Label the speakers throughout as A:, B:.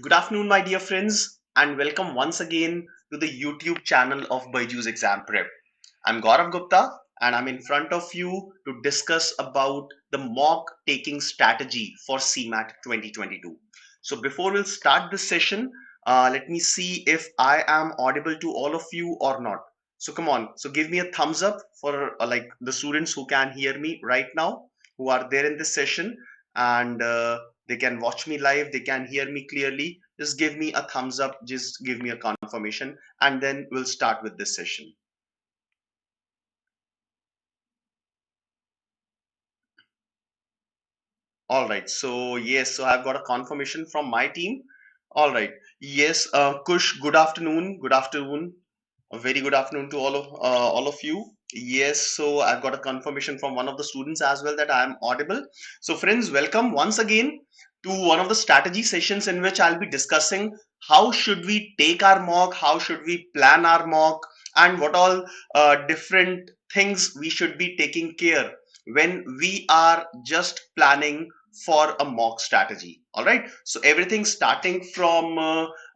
A: Good afternoon, my dear friends, and welcome once again to the YouTube channel of BYJU'S Exam Prep. I'm Gourav Gupta, and I'm in front of you to discuss about the mock taking strategy for CMAT 2022. So before we'll start this session, let me see if I am audible to all of you or not. So come on, so give me a thumbs up for like the students who can hear me right now, who are there in this session, and they can watch me live, they can hear me clearly. Just give me a thumbs up, just give me a confirmation, and then we'll start with this session. All right, so yes, so I've got a confirmation from my team. All right, yes, Kush, good afternoon, good afternoon. A very good afternoon to all of you. Yes, so I've got a confirmation from one of the students as well that I am audible. So friends, welcome once again to one of the strategy sessions in which I'll be discussing how should we take our mock, how should we plan our mock, and what all different things we should be taking care when we are just planning for a mock strategy. All right, so everything starting from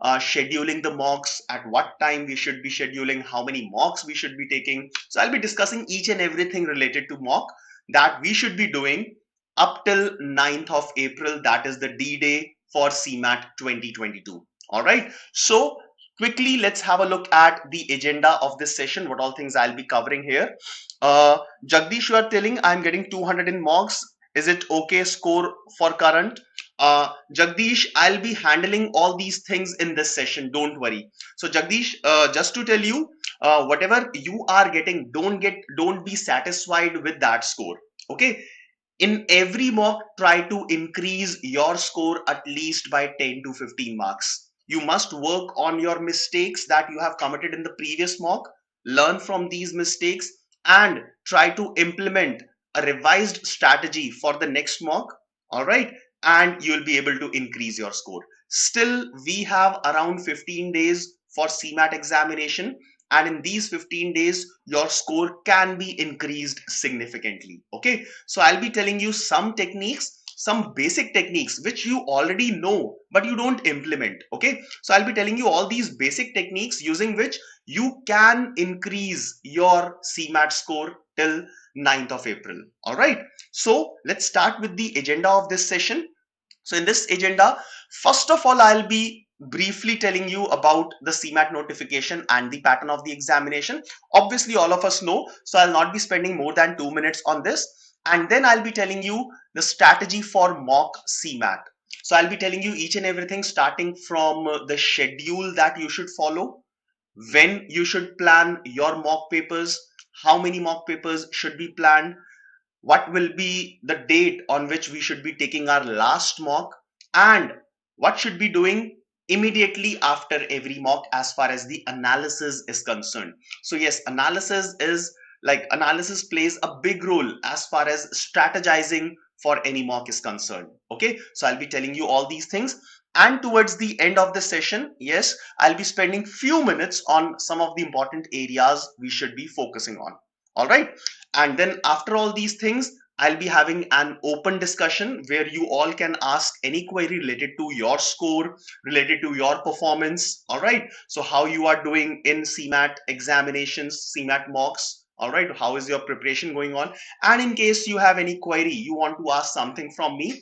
A: scheduling the mocks, at what time we should be scheduling, how many mocks we should be taking. So I'll be discussing each and everything related to mock that we should be doing up till 9th of April. That is the D-Day for CMAT 2022. All right. So quickly, let's have a look at the agenda of this session, what all things I'll be covering here. Jagdish, you are telling I'm getting 200 in mocks. Is it okay score for current? Jagdish, I'll be handling all these things in this session. Don't worry. So Jagdish, just to tell you, whatever you are getting, don't be satisfied with that score. Okay. In every mock, try to increase your score at least by 10 to 15 marks. You must work on your mistakes that you have committed in the previous mock, learn from these mistakes, and try to implement a revised strategy for the next mock. All right, and you'll be able to increase your score. Still, we have around 15 days for CMAT examination, and in these 15 days your score can be increased significantly. Okay, so I'll be telling you some techniques, some basic techniques which you already know but you don't implement. Okay, so I'll be telling you all these basic techniques using which you can increase your CMAT score till 9th of April. All right, so let's start with the agenda of this session. So in this agenda, first of all, I'll be briefly telling you about the CMAT notification and the pattern of the examination. Obviously, all of us know, so I'll not be spending more than 2 minutes on this. And then I'll be telling you the strategy for mock CMAT. So I'll be telling you each and everything starting from the schedule that you should follow, when you should plan your mock papers, how many mock papers should be planned, what will be the date on which we should be taking our last mock, and what should be doing immediately after every mock as far as the analysis is concerned. So yes, analysis plays a big role as far as strategizing for any mock is concerned. Okay, so I'll be telling you all these things, and towards the end of the session, yes, I'll be spending few minutes on some of the important areas we should be focusing on. All right, and then after all these things, I'll be having an open discussion where you all can ask any query related to your score, related to your performance. All right, so how you are doing in CMAT examinations, CMAT mocks. All right, how is your preparation going on? And in case you have any query, you want to ask something from me,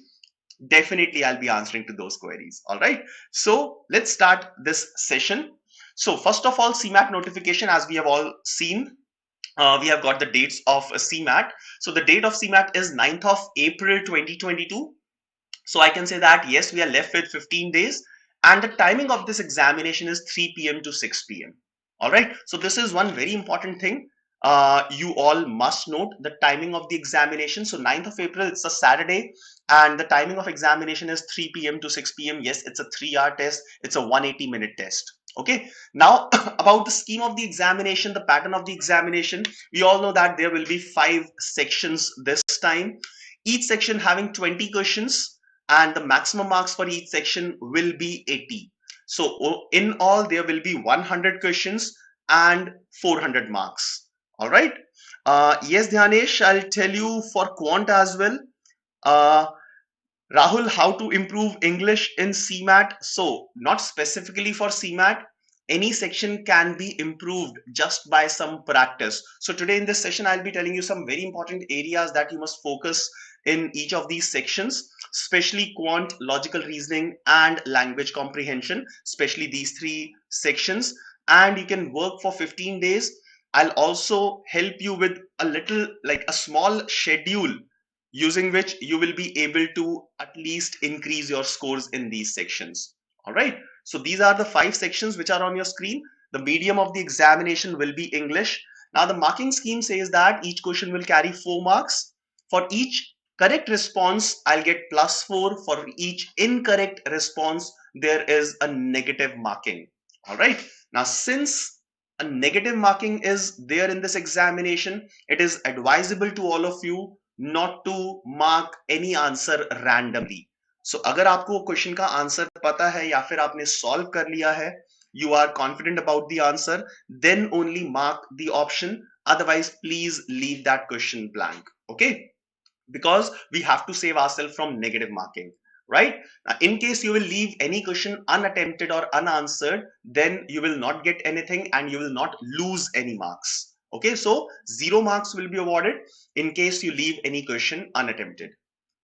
A: definitely I'll be answering to those queries. All right, so let's start this session. So first of all, CMAT notification, as we have all seen, we have got the dates of CMAT. So the date of CMAT is 9th of April 2022. So I can say that yes, we are left with 15 days, and the timing of this examination is 3 p.m. to 6 p.m. All right, so this is one very important thing. You all must note the timing of the examination. So 9th of April, it's a Saturday, and the timing of examination is 3 p.m. to 6 p.m. Yes, it's a 3-hour test. It's a 180-minute test. Okay, now about the scheme of the examination, the pattern of the examination, we all know that there will be 5 sections this time, each section having 20 questions, and the maximum marks for each section will be 80. So in all, there will be 100 questions and 400 marks. All right. Yes, Dhyanesh, I'll tell you for quant as well. Uh, Rahul, how to improve English in CMAT? So, not specifically for CMAT, any section can be improved just by some practice. So, today in this session, I'll be telling you some very important areas that you must focus in each of these sections, especially quant, logical reasoning, and language comprehension, especially these three sections. And you can work for 15 days. I'll also help you with a little, like a small schedule using which you will be able to at least increase your scores in these sections. All right. So these are the 5 sections which are on your screen. The medium of the examination will be English. Now the marking scheme says that each question will carry 4 marks. For each correct response, I'll get +4. For each incorrect response, there is a negative marking. All right. Now since a negative marking is there in this examination, it is advisable to all of you not to mark any answer randomly. So अगर आपको question का answer पता है या फिर आपने solve कर लिया है, you are confident about the answer, then only mark the option. Otherwise, please leave that question blank. Okay? Because we have to save ourselves from negative marking, right? Now, in case you will leave any question unattempted or unanswered, then you will not get anything and you will not lose any marks. Okay, so 0 marks will be awarded in case you leave any question unattempted,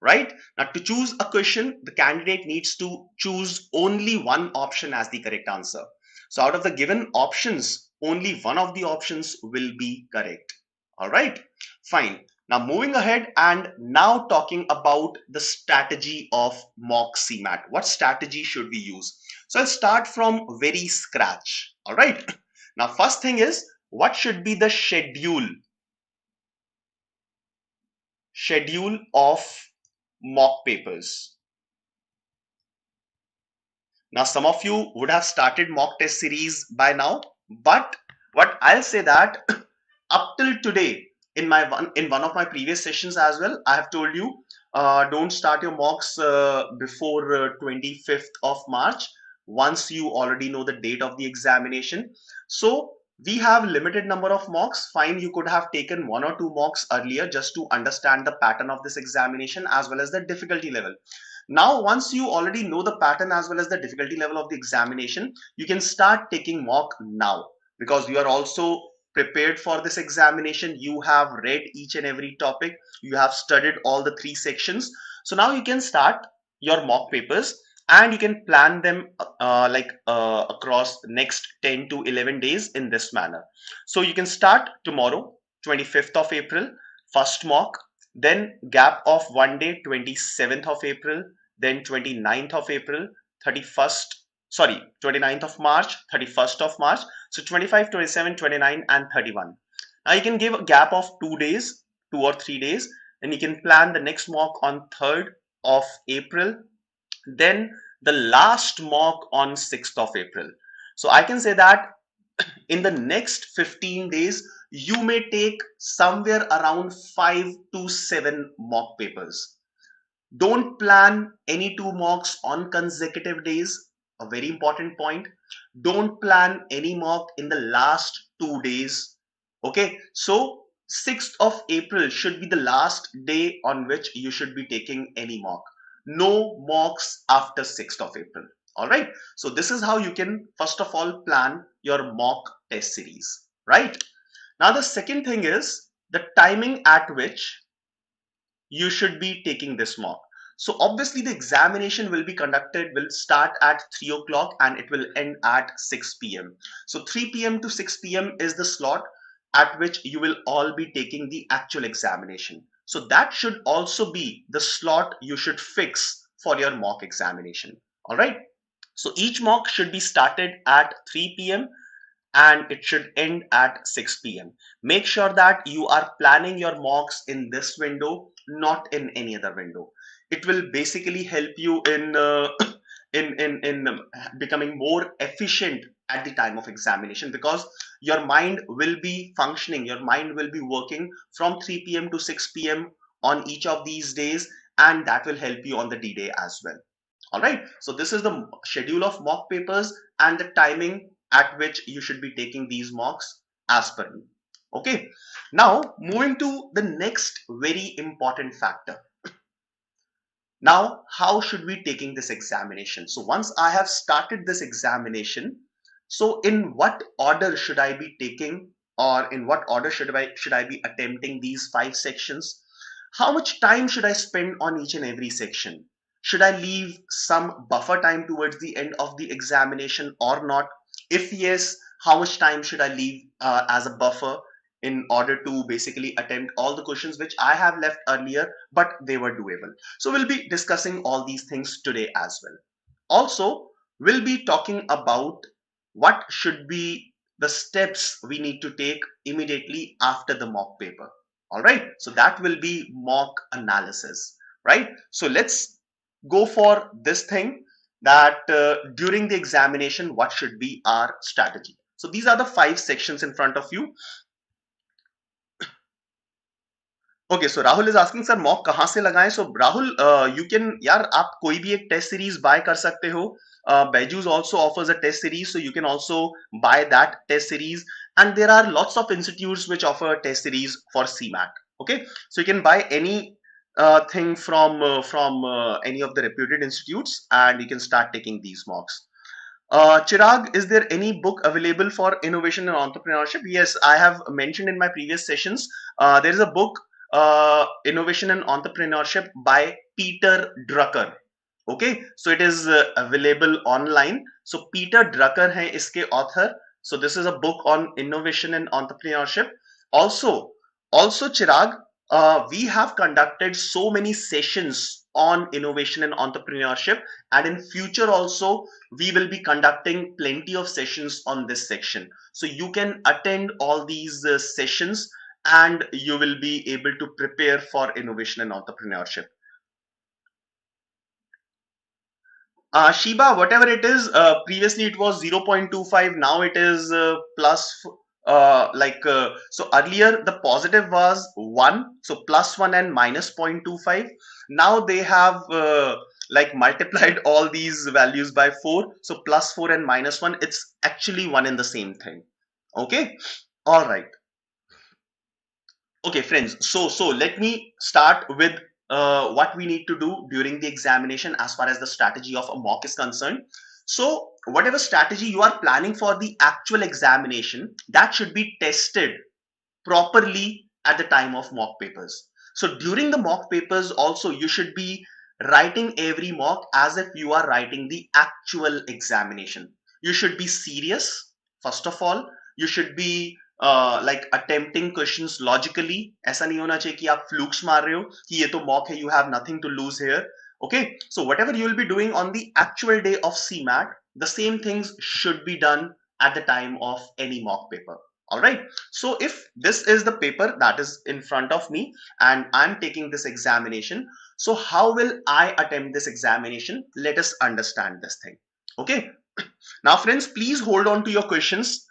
A: right? Now, to choose a question, the candidate needs to choose only one option as the correct answer. So out of the given options, only one of the options will be correct. All right, fine. Now moving ahead and now talking about the strategy of mock CMAT. What strategy should we use? So I'll start from very scratch. All right. Now first thing is, what should be the schedule of mock papers? Now some of you would have started mock test series by now, but what I'll say that up till today, in one of my previous sessions as well, I have told you, don't start your mocks before 25th of March once you already know the date of the examination. So we have limited number of mocks. Fine, you could have taken 1 or 2 mocks earlier just to understand the pattern of this examination as well as the difficulty level. Now once you already know the pattern as well as the difficulty level of the examination, you can start taking mock now, because you are also prepared for this examination. You have read each and every topic, you have studied all the 3 sections. So now you can start your mock papers and you can plan them across next 10 to 11 days in this manner. So you can start tomorrow, 25th of April, first mock, then gap of 1 day, 27th of April, then 29th of April, 31st, sorry, 29th of March, 31st of March. So 25, 27, 29 and 31. Now you can give a gap of 2 days, 2 or 3 days, and you can plan the next mock on 3rd of April, then the last mock on 6th of April. So I can say that in the next 15 days, you may take somewhere around 5 to 7 mock papers. Don't plan any 2 mocks on consecutive days. A very important point. Don't plan any mock in the last 2 days. Okay, so 6th of April should be the last day on which you should be taking any mock. No mocks after 6th of April. All right, so this is how you can first of all plan your mock test series, right? Now the second thing is the timing at which you should be taking this mock. So obviously the examination will start at 3 o'clock and it will end at 6 p.m. So 3 p.m. to 6 p.m. is the slot at which you will all be taking the actual examination. So that should also be the slot you should fix for your mock examination. All right. So each mock should be started at 3 p.m. and it should end at 6 p.m. Make sure that you are planning your mocks in this window, not in any other window. It will basically help you in becoming more efficient at the time of examination, because your mind will be functioning, your mind will be working from 3 p.m. to 6 p.m. on each of these days, and that will help you on the D-Day as well. All right, so this is the schedule of mock papers and the timing at which you should be taking these mocks as per me. Okay, now moving to the next very important factor. Now, how should we taking this examination? So once I have started this examination, so in what order should I be taking, or in what order should I be attempting these 5 sections? How much time should I spend on each and every section? Should I leave some buffer time towards the end of the examination or not? If yes, how much time should I leave as a buffer in order to basically attempt all the questions which I have left earlier, but they were doable? So we'll be discussing all these things today as well. Also, we'll be talking about what should be the steps we need to take immediately after the mock paper. All right, so that will be mock analysis, right? So let's go for this thing, that during the examination, what should be our strategy. So these are the 5 sections in front of you. Okay so Rahul is asking sir mock कहां से लगाएं. सो Rahul, you can, यार आप कोई भी एक test series by कर सकते हो. Byju's also offers a test series, so you can also buy that test series, and there are lots of institutes which offer test series for CMAT. Okay, so you can buy any thing from any of the reputed institutes, and you can start taking these mocks. Chirag, is there any book available for innovation and entrepreneurship? Yes, I have mentioned in my previous sessions. There is a book, Innovation and Entrepreneurship by Peter Drucker. Okay, so it is available online. So Peter Drucker hai iske author. So this is a book on innovation and entrepreneurship. Also Chirag, we have conducted so many sessions on innovation and entrepreneurship, and in future also we will be conducting plenty of sessions on this section. So you can attend all these sessions, and you will be able to prepare for innovation and entrepreneurship. Shiba, whatever it is, previously it was 0.25, now it is plus, so earlier the positive was 1, so plus 1 and minus 0.25. Now they have like multiplied all these values by 4, so plus 4 and minus 1, it's actually one and the same thing. Okay, all right. Okay, friends, so let me start with what we need to do during the examination as far as the strategy of a mock is concerned. So whatever strategy you are planning for the actual examination, that should be tested properly at the time of mock papers. So during the mock papers also, you should be writing every mock as if you are writing the actual examination. You should be serious, first of all. You should be like attempting questions logically. ऐसा नहीं होना चाहिए कि आप flukes मार रहे हो कि ये तो mock है, you have nothing to lose here. Okay, so whatever you will be doing on the actual day of CMAT, the same things should be done at the time of any mock paper. All right, so if this is the paper that is in front of me and I'm taking this examination, so how will I attempt this examination? Let us understand this thing. Okay, now friends, please hold on to your questions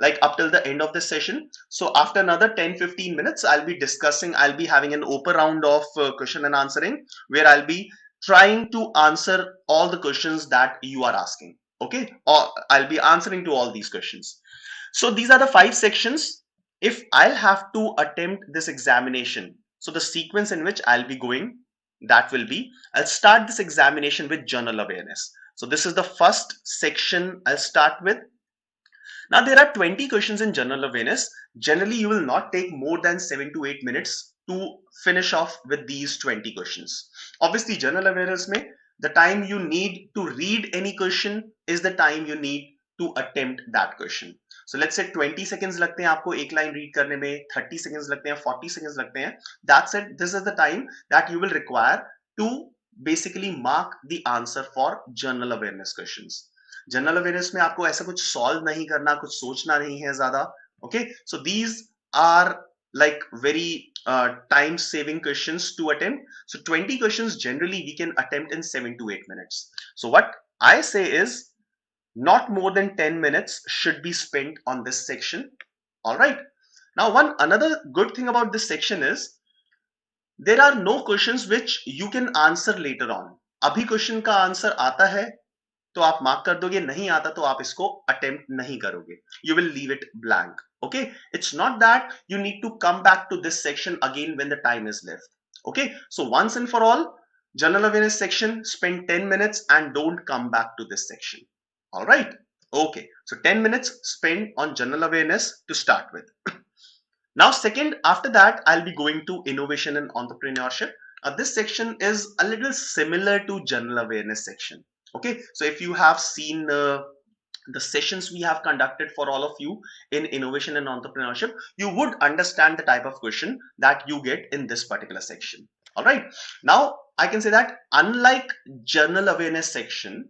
A: like up till the end of this session. So after another 10-15 minutes, I'll be having an open round of question and answering, where I'll be trying to answer all the questions that you are asking. Okay, or I'll be answering to all these questions. So these are the 5 sections. If I'll have to attempt this examination, so the sequence in which I'll be going, that will be, I'll start this examination with general awareness. So this is the first section I'll start with. Now there are 20 questions in general awareness. Generally, you will not take more than 7 to 8 minutes to finish off with these 20 questions. Obviously, general awareness mein, the time you need to read any question is the time you need to attempt that question. So let's say 20 seconds लगते हैं आपको एक line read करने में, 30 seconds लगते हैं, 40 seconds लगते हैं. That's it. This is the time that you will require to basically mark the answer for general awareness questions. General awareness में आपको ऐसा कुछ सॉल्व नहीं करना, कुछ सोचना नहीं है ज्यादा. Okay, so these are like very time saving questions to attempt. So 20 questions generally we can attempt in 7 to 8 minutes. So what I say is not more than 10 minutes should be spent on this section. All right, now another good thing about this section is there are no questions which you can answer later on. अभी question का answer आता है तो आप mark कर दोगे, नहीं आता तो आप इसको अटेम्प्ट नहीं करोगे. You will leave it blank. Okay, it's not that you need to come back to this section again when the time is left. Okay, so once and for all, General awareness section, spend 10 minutes and don't come back to this section. All right. Okay. So 10 minutes spent on general awareness to start with. Now, second, after that, I'll be going to innovation and entrepreneurship. This section is a little similar to general awareness section. Okay. So if you have seen the sessions we have conducted for all of you in innovation and entrepreneurship, you would understand the type of question that you get in this particular section. All right. Now, I can say that unlike general awareness section,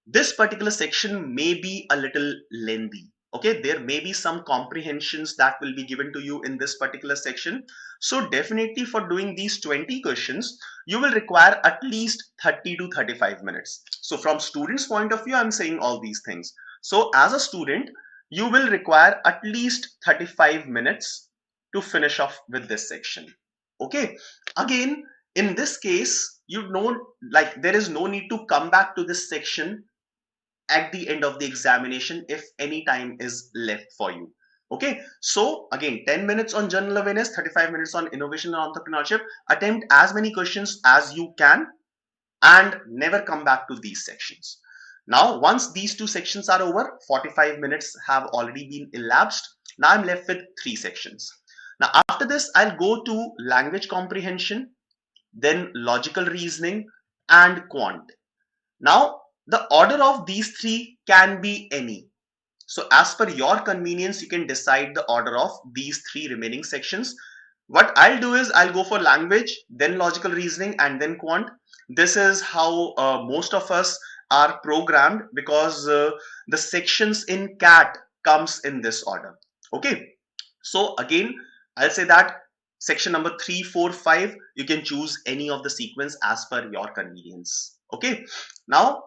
A: this particular section may be a little lengthy. Okay, there may be some comprehensions that will be given to you in this particular section. So definitely for doing these 20 questions, you will require at least 30 to 35 minutes. So from students' point of view, I'm saying all these things. So as a student, you will require at least 35 minutes to finish off with this section. Okay, again, in this case, you know, like there is no need to come back to this section at the end of the examination if any time is left for you. Okay, so again, 10 minutes on general awareness, 35 minutes on innovation and entrepreneurship. Attempt as many questions as you can and never come back to these sections. Now, once these two sections are over, 45 minutes have already been elapsed. Now I'm left with three sections. Now after this, I'll go to language comprehension, then logical reasoning and quant. Now, the order of these three can be any. So as per your convenience, you can decide the order of these three remaining sections. What I'll do is I'll go for language, then logical reasoning, and then quant. This is how most of us are programmed because the sections in CAT comes in this order. Okay. So again, I'll say that section number 3, 4, 5, you can choose any of the sequence as per your convenience. Okay. Now,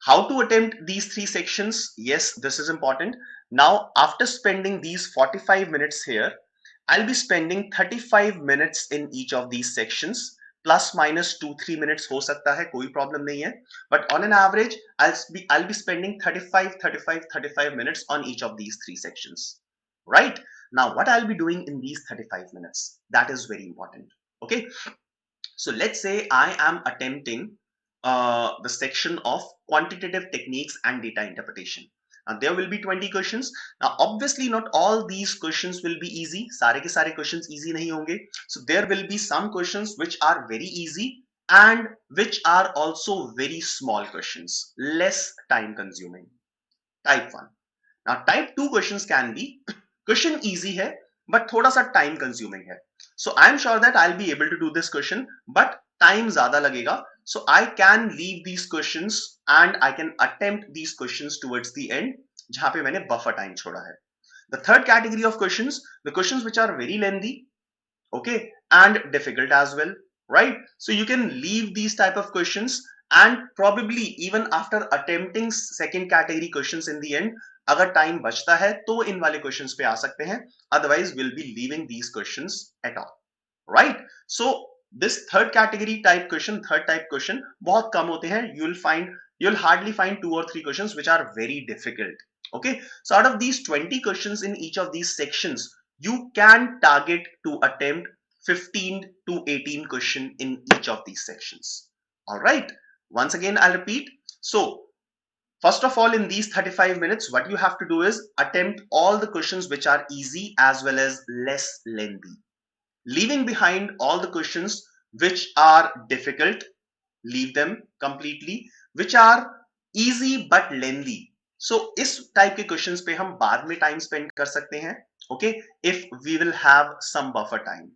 A: how to attempt these three sections? Yes, this is important. Now, after spending these 45 minutes here, I'll be spending 35 minutes in each of these sections. Plus minus 2-3 minutes हो सकता है, कोई problem नहीं है. But on an average, I'll be spending 35 minutes on each of these three sections. Right? Now, what I'll be doing in these 35 minutes? That is very important. Okay. So let's say I am attempting the section of quantitative techniques and data interpretation. Now there will be 20 questions. Now obviously not all these questions will be easy. सारे के सारे questions easy नहीं होंगे. So there will be some questions which are very easy and which are also very small questions, less time consuming. Type 1. Now type 2 questions can be question easy है but थोड़ा सा time consuming है. So I'm sure that I'll be able to do this question but time ज़्यादा लगेगा. So I can leave these questions and I can attempt these questions towards the end जहाँ पे मैंने buffer time छोड़ा है. The third category of questions, the questions which are very lengthy, okay, and difficult as well, right? So you can leave these type of questions and probably even after attempting second category questions in the end, अगर time बचता है तो इन वाले questions पे आ सकते हैं, otherwise we'll be leaving these questions at all, right? So this third category type question, third type question बहुत कम होते हैं. You'll hardly find 2 or 3 questions which are very difficult. Okay, so out of these 20 questions in each of these sections, you can target to attempt 15 to 18 questions in each of these sections. All right, once again I'll repeat. So first of all, in these 35 minutes, what you have to do is attempt all the questions which are easy as well as less lengthy, leaving behind all the questions which are difficult. Leave them completely. Which are easy but lengthy, so इस type के questions पे हम बाद में time spend कर सकते हैं. Okay, if we will have some buffer time.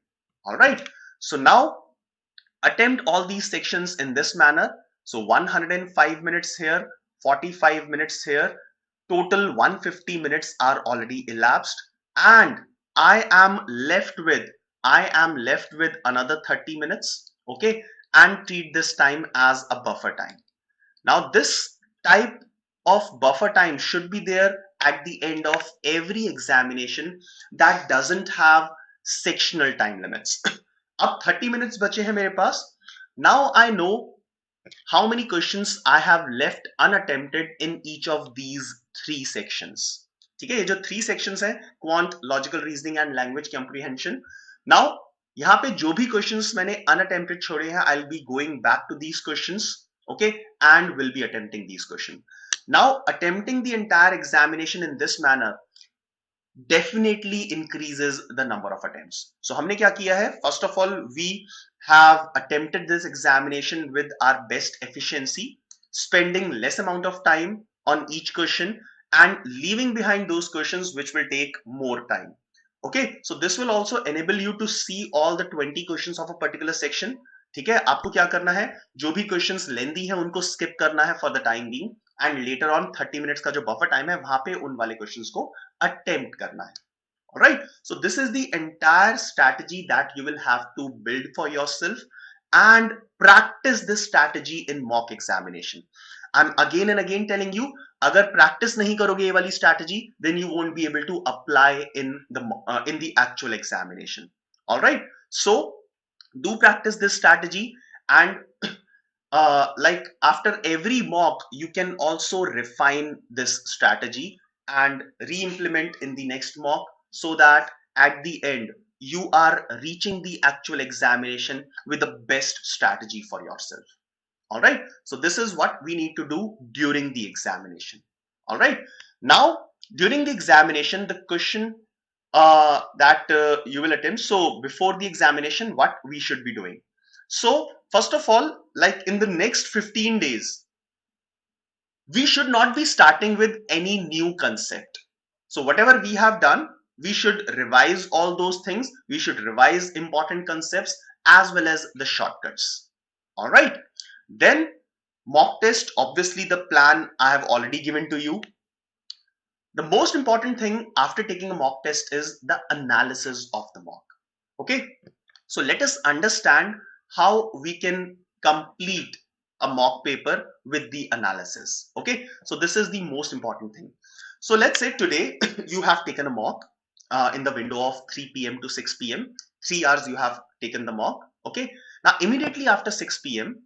A: All right, so now attempt all these sections in this manner. So 105 minutes here, 45 minutes here, total 150 minutes are already elapsed, and I am left with another 30 minutes. Okay, and treat this time as a buffer time. Now this type of buffer time should be there at the end of every examination that doesn't have sectional time limits. अब 30 minutes बचे हैं मेरे पास. Now I know how many questions I have left unattempted in each of these 3 sections. ठीक है, ये जो 3 sections हैं, quant, logical reasoning and language comprehension. Now यहाँ पे जो भी क्वेश्चंस मैंने अनअटेम्प्टेड छोड़े हैं, I will be going back to these questions, okay, and will be attempting these questions. Now attempting the entire examination in this manner definitely increases the number of attempts. So हमने क्या किया है? First of all, we have attempted this examination with our best efficiency, spending less amount of time on each question and leaving behind those questions which will take more time. Okay, so this will also enable you to see all the 20 questions of a particular section. ठीक है, आपको क्या करना है, जो भी questions लेंदी है उनको स्किप करना है for the time being, and later on 30 minutes का जो बफर टाइम है वहां पे उन वाले क्वेश्चंस को अटेम्प्ट करना है. All right, so this is the entire strategy that you will have to build for yourself and practice this strategy in mock examination. I'm again and again telling you, अगर practice नहीं करोगे ये वाली strategy, then you won't be able to apply in the actual examination. All right, so do practice this strategy, and like after every mock you can also refine this strategy and re-implement in the next mock, so that at the end you are reaching the actual examination with the best strategy for yourself. All right, so this is what we need to do during the examination. All right, now during the examination, the question that you will attempt. So before the examination, what we should be doing? So first of all, like in the next 15 days, we should not be starting with any new concept. So whatever we have done, we should revise all those things. We should revise important concepts as well as the shortcuts. All right. Then mock test, obviously the plan I have already given to you. The most important thing after taking a mock test is the analysis of the mock. Okay. So let us understand how we can complete a mock paper with the analysis. Okay. So this is the most important thing. So let's say today you have taken a mock in the window of 3 p.m. to 6 p.m. 3 hours you have taken the mock. Okay. Now immediately after 6 p.m.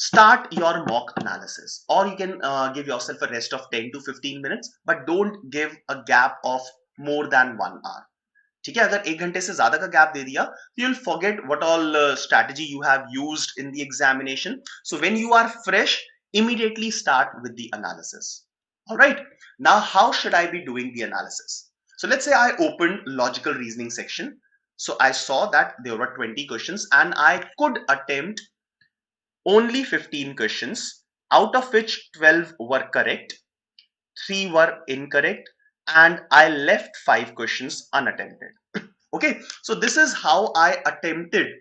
A: start your mock analysis, or you can give yourself a rest of 10 to 15 minutes, but don't give a gap of more than 1 hour. ठीक है, अगर 1 घंटे से ज्यादा का gap दे दिया, you will forget what all strategy you have used in the examination. So when you are fresh, immediately start with the analysis. All right, now how should I be doing the analysis? So let's say I opened logical reasoning section. So I saw that there were 20 questions and I could attempt only 15 questions, out of which 12 were correct, 3 were incorrect, and I left 5 questions unattempted. Okay, so this is how I attempted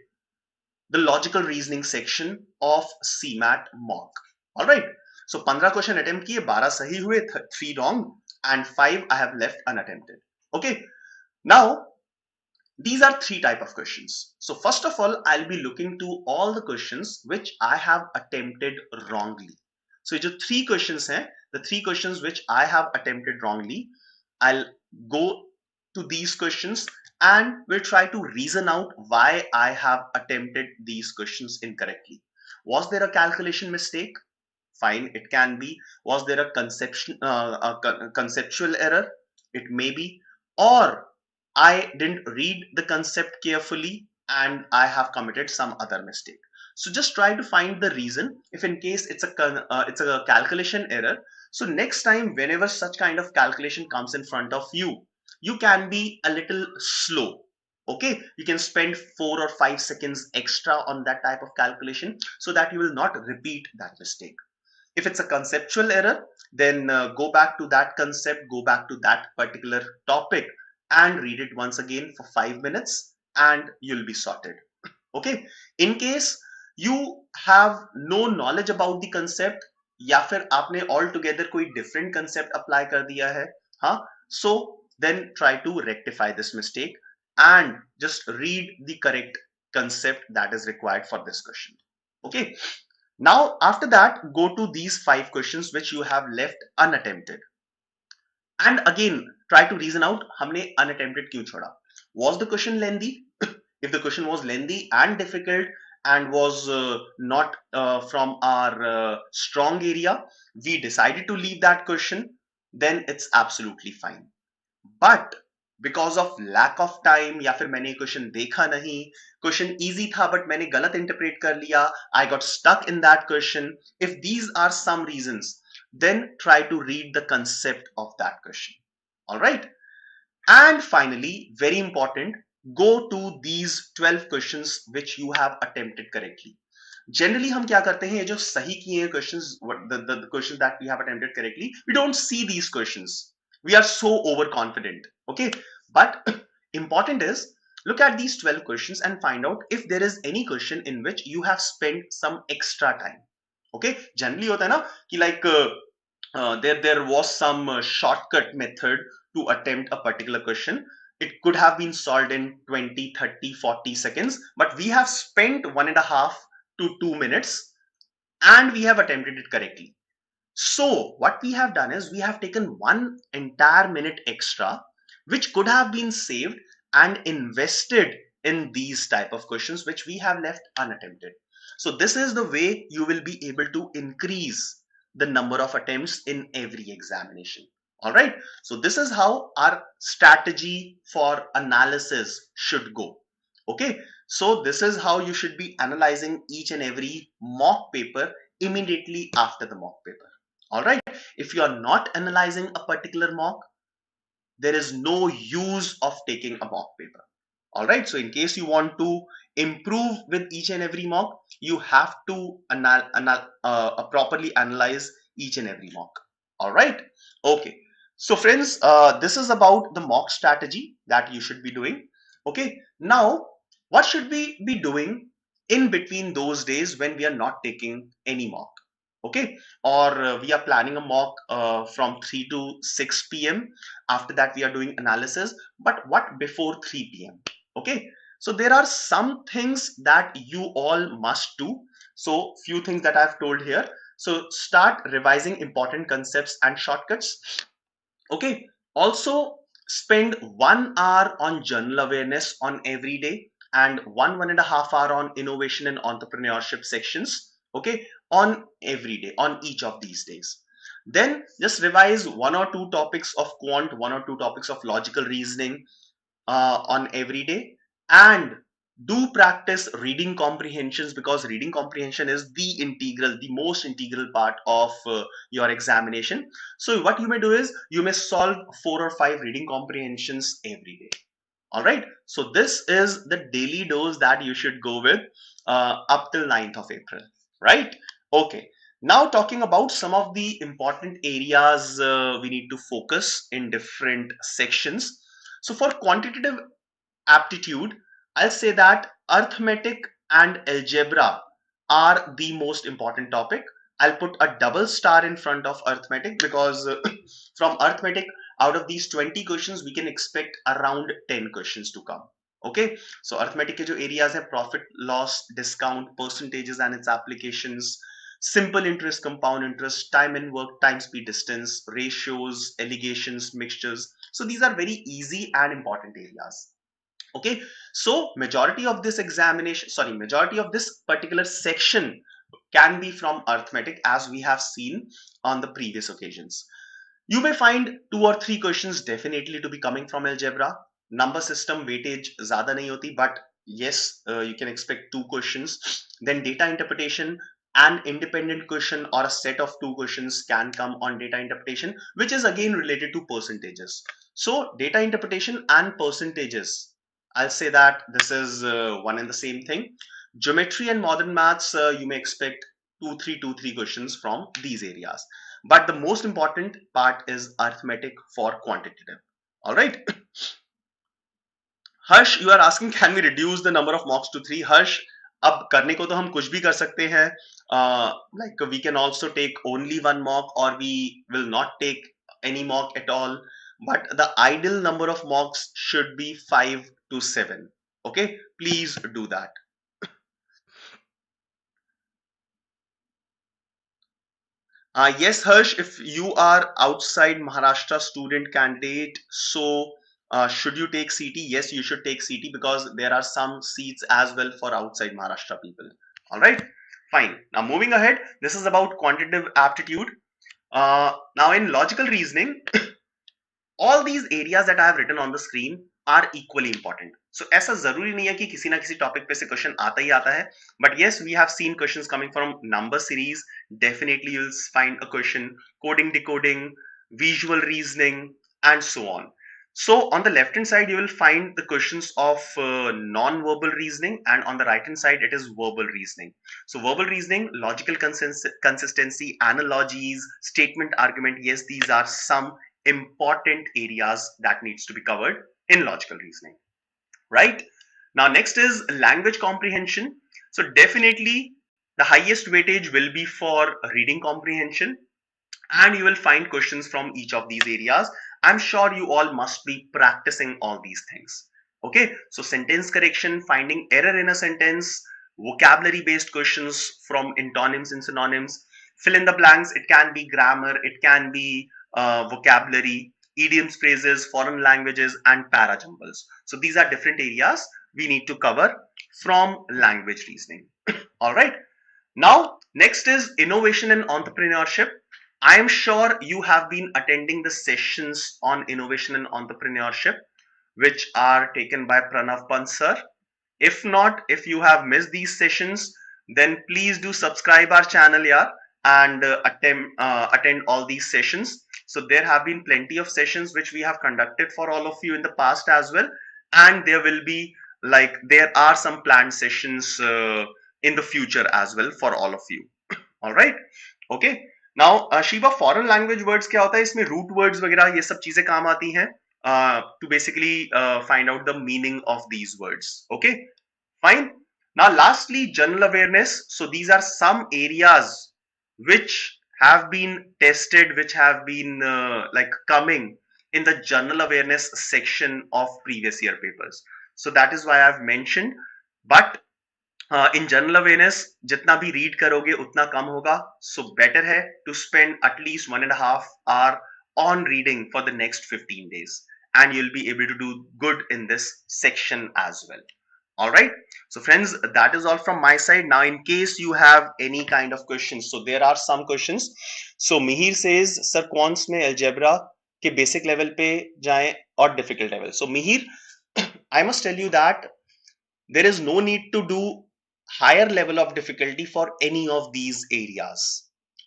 A: the logical reasoning section of CMAT mock. All right, so 15 question attempt kiye, 12 sahi hue, 3 wrong, and 5 I have left unattempted. Okay, now these are 3 type of questions. So first of all, I'll be looking to all the questions which I have attempted wrongly. So jo 3 questions hain, the 3 questions which I have attempted wrongly, I'll go to these questions and we'll try to reason out why I have attempted these questions incorrectly. Was there a calculation mistake? Fine, it can be. Was there a conceptual error? It may be. Or I didn't read the concept carefully and I have committed some other mistake. So just try to find the reason. If in case it's a calculation error, so next time whenever such kind of calculation comes in front of you, you can be a little slow. Okay, you can spend 4 or 5 seconds extra on that type of calculation so that you will not repeat that mistake. If it's a conceptual error, then go back to that concept, go back to that particular topic and read it once again for 5 minutes and you'll be sorted. Okay, in case you have no knowledge about the concept या फिर आपने altogether कोई different concept apply कर दिया है, हाँ, so then try to rectify this mistake and just read the correct concept that is required for this question. Okay, now after that go to these 5 questions which you have left unattempted and again try to reason out हमने unattempted क्यों छोड़ा. Was the question lengthy? If the question was lengthy and difficult and was not from our strong area, we decided to leave that question, then it's absolutely fine. But because of lack of time, या फिर मैंने question देखा नहीं, question easy था but मैंने गलत interpret कर लिया, I got stuck in that question, if these are some reasons, then try to read the concept of that question. All right. And finally, very important, go to these 12 questions which you have attempted correctly. Generally हम क्या करते हैं, ये जो सही किए हैं questions, the questions that we have attempted correctly, we don't see these questions, we are so overconfident. Okay, but important is, look at these 12 questions and find out if there is any question in which you have spent some extra time. Okay, generally होता है ना कि like there was some shortcut method to attempt a particular question. It could have been solved in 20, 30, 40 seconds, but we have spent 1.5 to 2 minutes and we have attempted it correctly. So what we have done is we have taken one entire minute extra, which could have been saved and invested in these type of questions which we have left unattempted. So this is the way you will be able to increase the number of attempts in every examination. All right. So this is how our strategy for analysis should go. Okay. So this is how you should be analyzing each and every mock paper immediately after the mock paper. All right. If you are not analyzing a particular mock, there is no use of taking a mock paper. All right. So in case you want to improve with each and every mock, you have to properly analyze each and every mock. All right. Okay. So friends, this is about the mock strategy that you should be doing. Okay. Now, what should we be doing in between those days when we are not taking any mock? Okay, or we are planning a mock from 3 to 6 p.m. After that we are doing analysis, but what before 3 p.m.? Okay, so there are some things that you all must do. So few things that I've told here. So start revising important concepts and shortcuts. Okay, also spend 1 hour on general awareness on every day, and 1.5 hour on innovation and entrepreneurship sections. Okay, on every day, on each of these days. Then just revise 1 or 2 topics of quant, 1 or 2 topics of logical reasoning on every day, and do practice reading comprehensions, because reading comprehension is the most integral part of your examination. So what you may do is you may solve 4 or 5 reading comprehensions every day. All right, so this is the daily dose that you should go with up till 9th of April, right? Okay, now talking about some of the important areas we need to focus in different sections. So for quantitative aptitude, I'll say that arithmetic and algebra are the most important topic. I'll put a double star in front of arithmetic because from arithmetic, out of these 20 questions, we can expect around 10 questions to come. Okay, so arithmetic के जो areas है, profit, loss, discount, percentages and its applications, simple interest, compound interest, time and work, time, speed, distance, ratios, allegations, mixtures. So these are very easy and important areas. Okay, so majority of this majority of this particular section can be from arithmetic, as we have seen on the previous occasions. You may find 2 or 3 questions definitely to be coming from algebra. Number system weightage zyada nahi hoti, but yes, you can expect 2 questions. Then data interpretation, an independent question or a set of 2 questions can come on data interpretation, which is again related to percentages. So data interpretation and percentages, I'll say that this is one and the same thing. Geometry and modern maths, you may expect 2, 3 questions from these areas. But the most important part is arithmetic for quantitative. All right. Harsh, you are asking, can we reduce the number of mocks to 3? Harsh, अब करने को तो हम कुछ भी कर सकते हैं. Like we can also take only 1 mock, or we will not take any mock at all. But the ideal number of mocks should be 5 to 7. Okay, please do that. Yes, Harsh, if you are outside Maharashtra student candidate, so should you take CT? Yes, you should take CT because there are some seats as well for outside Maharashtra people. All right, fine. Now moving ahead, this is about quantitative aptitude. Now in logical reasoning, all these areas that I have written on the screen are equally important. So ऐसा जरूरी नहीं है कि किसी ना किसी topic पे से क्वेश्चन आता ही आता है, but yes, we have seen questions coming from number series. Definitely you'll find a question coding, decoding, visual reasoning, and so on. So on the left hand side you will find the questions of non-verbal reasoning, and on the right hand side it is verbal reasoning. So verbal reasoning, logical consistency, analogies, statement, argument, yes, these are some important areas that needs to be covered in logical reasoning, right? Now next is language comprehension. So definitely the highest weightage will be for reading comprehension, and you will find questions from each of these areas. I'm sure you all must be practicing all these things. Okay, so sentence correction, finding error in a sentence, vocabulary based questions from antonyms and synonyms, fill in the blanks. It can be grammar, it can be vocabulary, idioms, phrases, foreign languages, and para jumbles. So these are different areas we need to cover from language reasoning. All right. Now, next is innovation and entrepreneurship. I am sure you have been attending the sessions on innovation and entrepreneurship, which are taken by Pranav Pant sir. If not, if you have missed these sessions, then please do subscribe our channel, yeah, and attend all these sessions. So there have been plenty of sessions which we have conducted for all of you in the past as well, and there will be, like, there are some planned sessions in the future as well for all of you. All right, okay. Now Shiva, foreign language words क्या होता है, इसमें root words वगैरह ये सब चीजें काम आती हैं to basically find out the meaning of these words. Okay, fine. Now lastly, general awareness. So these are some areas which have been tested, which have been like coming in the general awareness section of previous year papers. So that is why I've mentioned. But in general awareness जितना भी read करोगे उतना कम होगा, so better है to spend at least 1.5 hour on reading for the next 15 days, and you'll be able to do good in this section as well. All right, so friends, that is all from my side. Now in case you have any kind of questions, so there are some questions. So Mihir says, sir quants में algebra के basic level पे जाएं और difficult level. So Mihir, I must tell you that there is no need to do higher level of difficulty for any of these areas.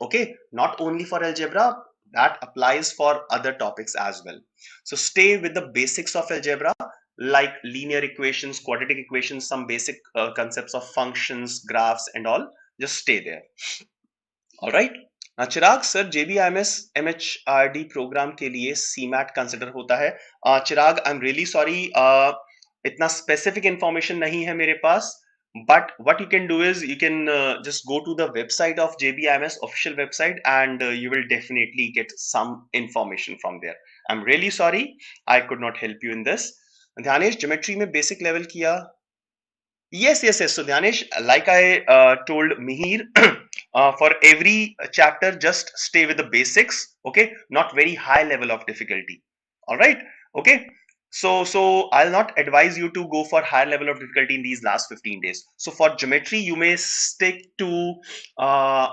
A: Okay, not only for algebra, that applies for other topics as well. So stay with the basics of algebra, like linear equations, quadratic equations, some basic concepts of functions, graphs and all. Just stay there. All right. Chirag sir JBIMS MHRD programme के लिए CMAT consider होता है? Chirag, I am really sorry, इतना specific information नहीं है मेरे पास, but what you can do is you can just go to the website of JBIMS official website, and you will definitely get some information from there. I'm really sorry, I could not help you in this. Dhyanesh, geometry में basic level किया? Yes. So Dhyanesh, like I told Mihir, for every chapter, just stay with the basics. Okay, not very high level of difficulty. All right. Okay. So I'll not advise you to go for higher level of difficulty in these last 15 days. So for geometry, you may stick to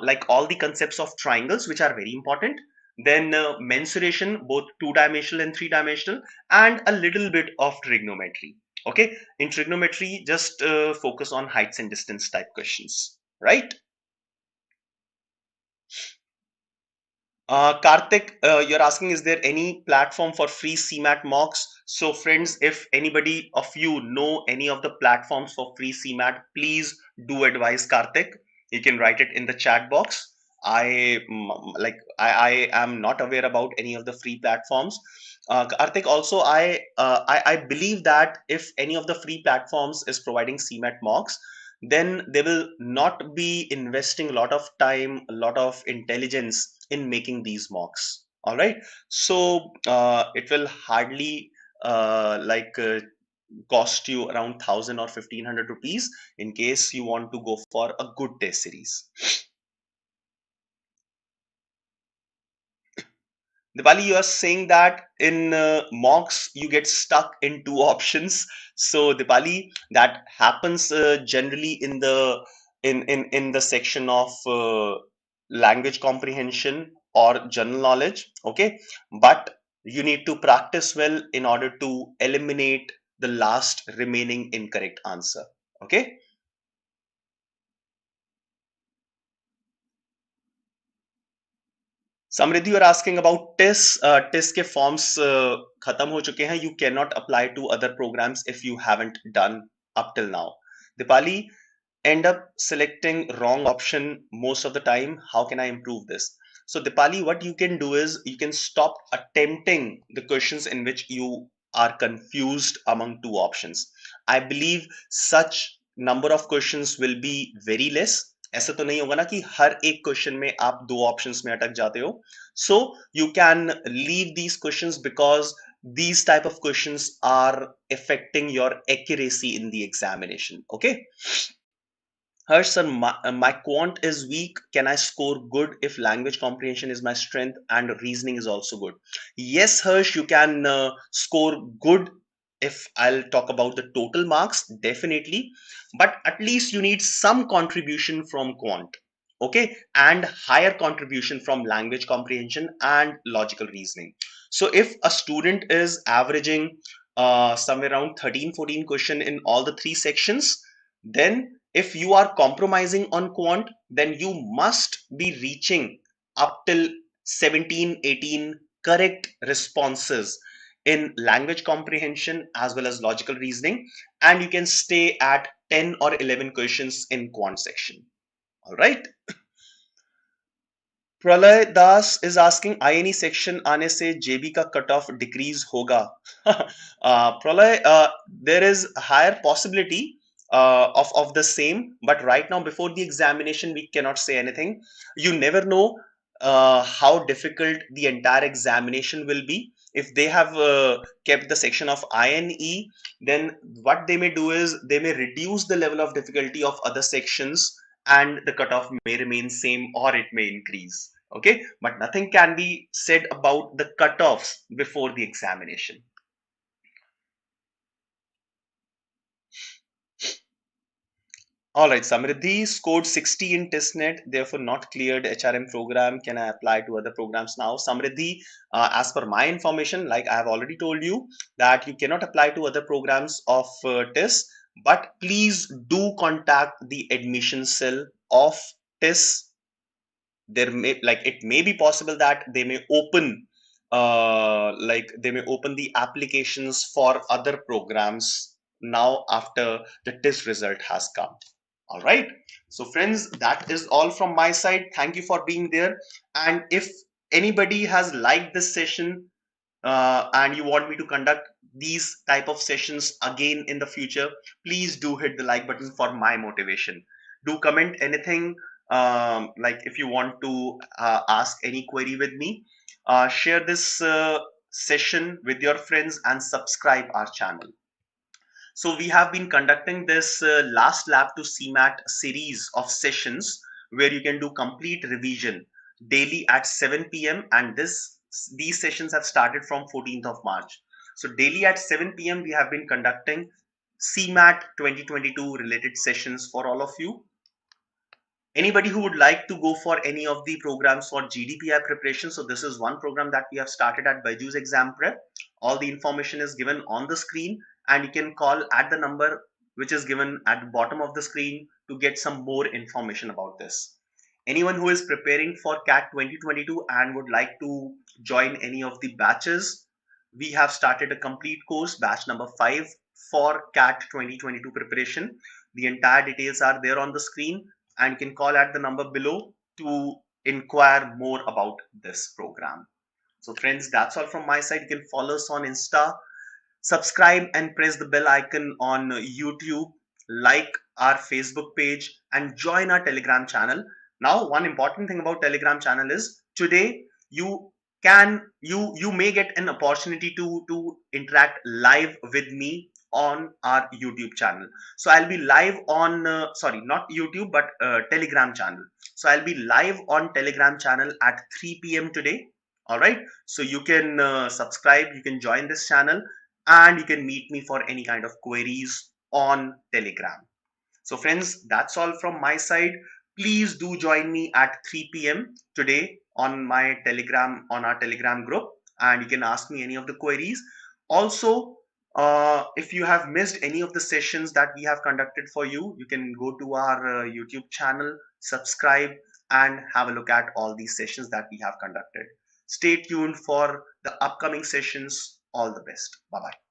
A: like all the concepts of triangles, which are very important. Then mensuration, both 2-dimensional and 3-dimensional, and a little bit of trigonometry. Okay, in trigonometry, just focus on heights and distance type questions, right? Karthik, you're asking, is there any platform for free CMAT mocks? So friends, if anybody of you know any of the platforms for free CMAT, please do advise Karthik. You can write it in the chat box. I am not aware about any of the free platforms. Karthik, also I believe that if any of the free platforms is providing CMAT mocks, then they will not be investing a lot of time, a lot of intelligence in making these mocks. All right, so it will hardly cost you around 1,000 or 1,500 rupees in case you want to go for a good test series. Dipali, you are saying that in mocks you get stuck in two options. So Dipali, that happens generally in the section of language comprehension or general knowledge. Okay, but You need to practice well in order to eliminate the last remaining incorrect answer. Okay. Samriddhi, you are asking about TIS. TIS के forms खत्म हो चुके हैं. You cannot apply to other programs if you haven't done up till now. Dipali, end up selecting wrong option most of the time. How can I improve this? So Dipali, what you can do is you can stop attempting the questions in which you are confused among two options. I believe such number of questions will be very less. ऐसा तो नहीं होगा ना कि हर एक question में आप दो ऑप्शंस में अटक जाते हो. So you can leave these questions because these type of questions are affecting your accuracy in the examination. Okay. Harsh sir, my quant is weak. Can I score good if language comprehension is my strength and reasoning is also good? Yes, Harsh, you can score good if I'll talk about the total marks, definitely. But at least you need some contribution from quant, okay? And higher contribution from language comprehension and logical reasoning. So if a student is averaging somewhere around 13-14 question in all the three sections, then if you are compromising on quant, then you must be reaching up till 17-18 correct responses in language comprehension as well as logical reasoning, and you can stay at 10 or 11 questions in quant section. All right. प्रलय दास is asking INE section आने से JB का cut off decrease होगा. प्रलय, there is higher possibility of the same, but right now before the examination we cannot say anything. You never know how difficult the entire examination will be. If they have kept the section of INE, then what they may do is they may reduce the level of difficulty of other sections and the cutoff may remain same or it may increase. Okay, but nothing can be said about the cutoffs before the examination. All right, Samriddhi scored 60 in testnet, therefore not cleared HRM program. Can I apply to other programs now? Samriddhi, as per my information, like I have already told you, that you cannot apply to other programs of TIS, but please do contact the admission cell of TIS. There may, like, it may be possible that they may open they may open the applications for other programs now after the test result has come. All right, so friends, that is all from my side. Thank you for being there, and if anybody has liked this session and you want me to conduct these type of sessions again in the future, please do hit the like button for my motivation. Do comment anything, like if you want to ask any query with me. Share this session with your friends and subscribe our channel. So we have been conducting this last lab to CMAT series of sessions where you can do complete revision daily at 7 p.m. and these sessions have started from 14th of March. So daily at 7 p.m. we have been conducting CMAT 2022 related sessions for all of you. Anybody who would like to go for any of the programs for GDPI preparation, so this is one program that we have started at BYJU'S Exam Prep. All the information is given on the screen and you can call at the number which is given at the bottom of the screen to get some more information about this. Anyone who is preparing for CAT 2022 and would like to join any of the batches, we have started a complete course, batch number 5 for CAT 2022 preparation. The entire details are there on the screen and you can call at the number below to inquire more about this program. So friends, that's all from my side. You can follow us on Insta, subscribe and press the bell icon on YouTube, like our Facebook page and join our Telegram channel. Now, one important thing about Telegram channel is today you may get an opportunity to interact live with me on our YouTube channel. So I'll be live on sorry, not YouTube but Telegram channel. So I'll be live on Telegram channel at 3 p.m. today. All right, so you can subscribe, you can join this channel and you can meet me for any kind of queries on Telegram. So friends, that's all from my side. Please do join me at 3 p.m. today on my Telegram, on our Telegram group. and you can ask me any of the queries. Also, if you have missed any of the sessions that we have conducted for you, you can go to our YouTube channel, subscribe, and have a look at all these sessions that we have conducted. Stay tuned for the upcoming sessions. All the best. Bye bye.